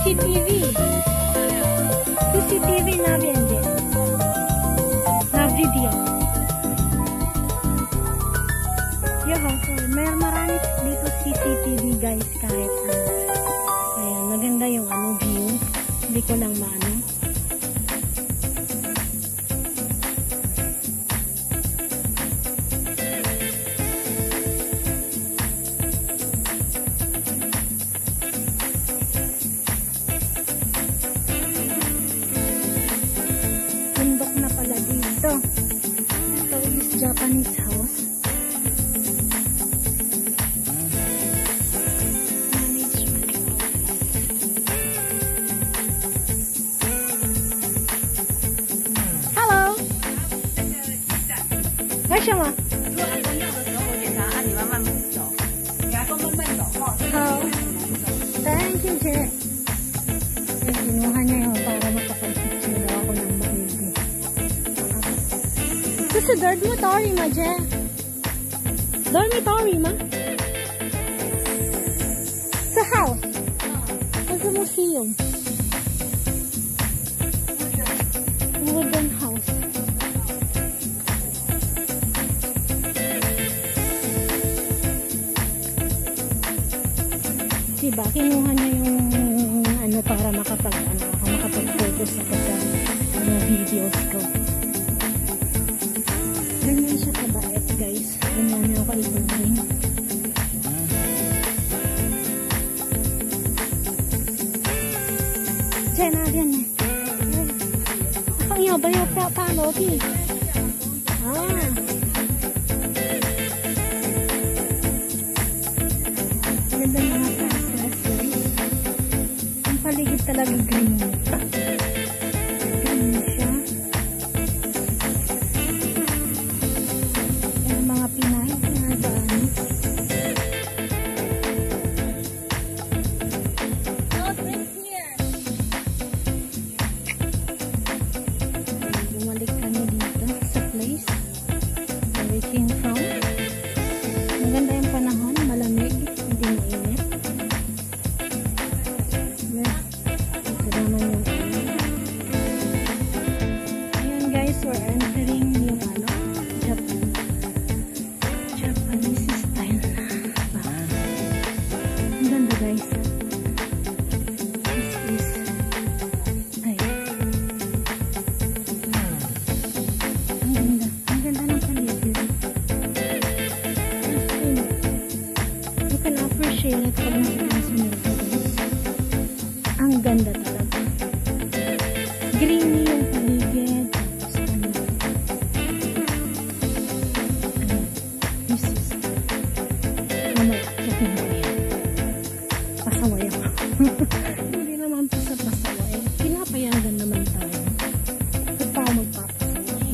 CCTV. CCTV 那边的，那 video. Marami dito CCTV guys kahit ayan, maganda yung view. Hindi ko lang maano. Bundok na pala dito. Ito is Japanese house. Hello. 为什么？做安装药的时候，我检查，你慢慢走，你还说慢慢走哈。好。Thank you, Che. Kinuha niya yun para makapag-picture ako ng maigi. Ito sa dormitory ma, Je. Dormitory ma? Sa house. Sa museum. Wooden house. Diba? Kinuha niya yung para makapag-focus ako sa videos ko. Ganyan siya kabait guys. Ganyan niya ako ituloy. Diyan na yan eh. Ang iyo ba yung paano di? Ganda mga plastas guys. Ang paligid talaga green. Green siya. Yung mga Pinay pinadaan. Bumalik kami dito sa place where we came from. Maganda yung panahon, malamig, hindi mainit. Ito naman yung ayan guys, we're entering yung Japanese style na. Ang ganda guys. This is ang ganda ng paligid. You can appreciate it pag nakikita sa guys. Ang ganda talaga. Greeny yung paligid. This is mamaya. Checking mo yan. Pasaway ako. Hindi naman pasaway. Pinapayagan naman tayo. Ba't pa ako magpapasaway?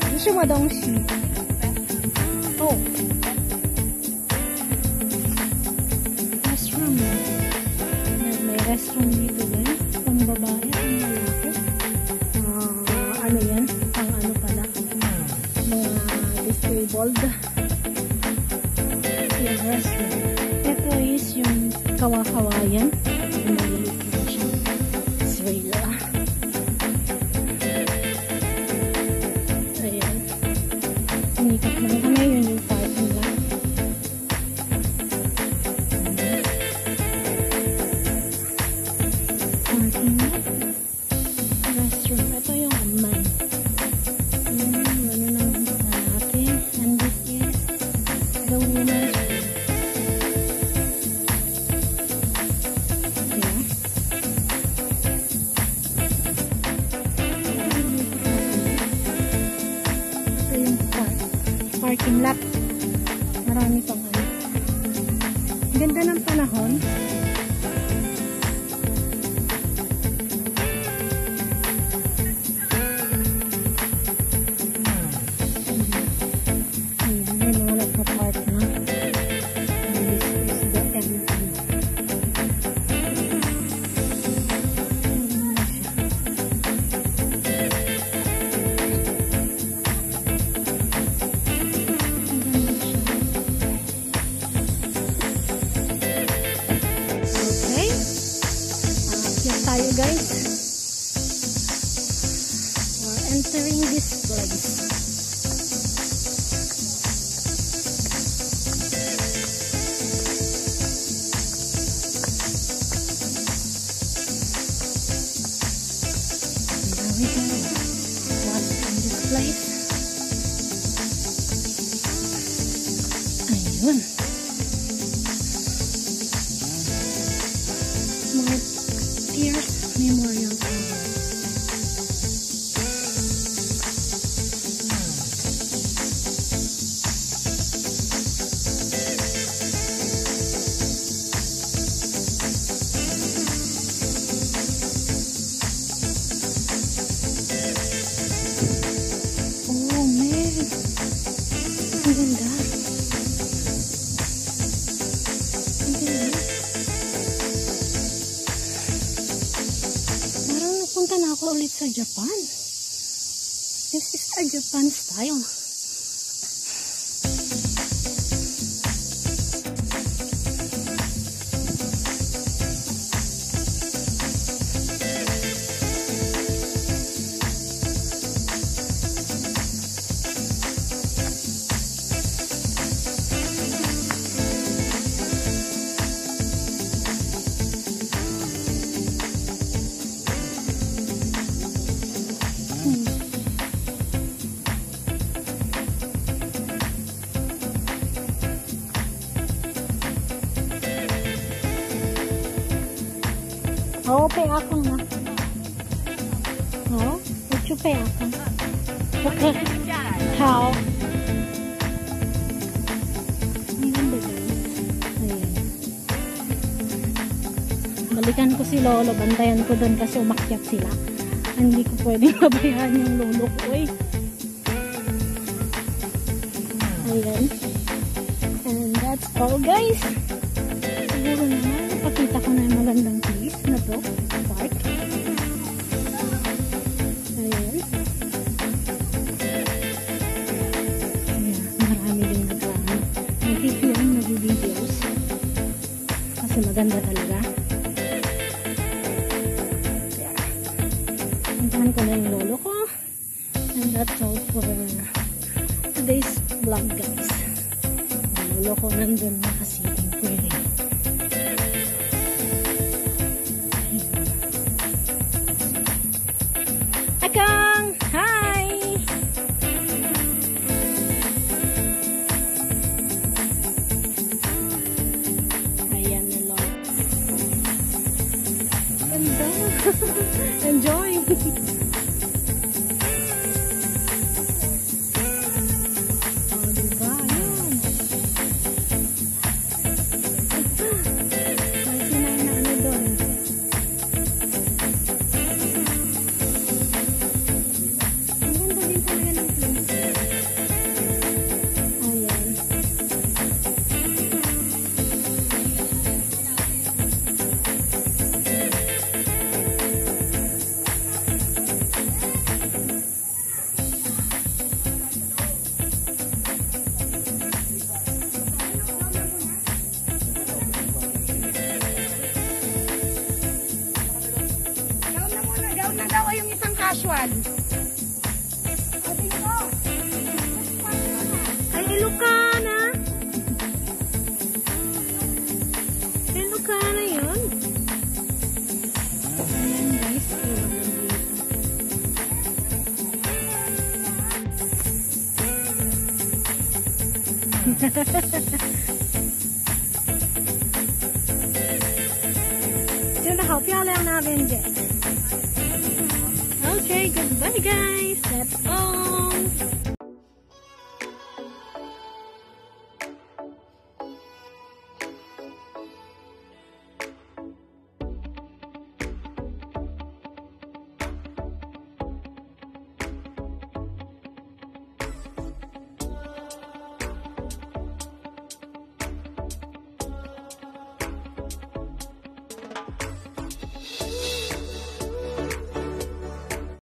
Ano siya madongsi? Oh. Restroom. May restroom dito guys. Pang babae, pang lalaki. Ano yan? Pang ano pala? Mga disabled. Yung restroom. Ito is yung kawa-kawayan. Yung malilit na siya. Israel. Ayan. Umikat lang kami. Yun yung parking lot. Parking lot. Restroom. Ito yung man. Ano ng lalaki. And this is the woman's room. Yeah. Ito yung parking lot. Marami pang ano. Ganda ng panahon. Ayan, may mga nagpa-park na. And this is the entry. Ayan na siya. tayo guys. We're entering this place. There we go. What's in this place? Ayun. Martyrs Memorial Garden. Oh man, ang ganda. Ang ganda. Parang napunta na ako ulit sa Japan. This is a Japan style. Oo, pay akong na. Oo, ito pay akong. Okay. How? Ang ganda guys. Ayan. Balikan ko si Lolo. Bantayan ko doon kasi umakyat sila. Hindi ko pwedeng mabayaan yung lolo ko. Ayan. And that's all guys. Siguro naman, napakita ko na yung magandang place na to. Park. Ayan. Ayan. Marami din nag-film, nag-videos. Kasi maganda talaga. Ayan. Puntahan ko na yung lolo ko. And that's all for today's vlog guys. Ang lolo ko nandun nakasiting pwede. Akang! Hi! Ayan na lot. Ganda! Enjoy! Oh, diba? Ayan. May sinay na ano doon. Casual. Ay, Ilocana. Ilocana yun. Ayan guys.真的好漂亮那边姐。Okay, goodbye guys. That's all.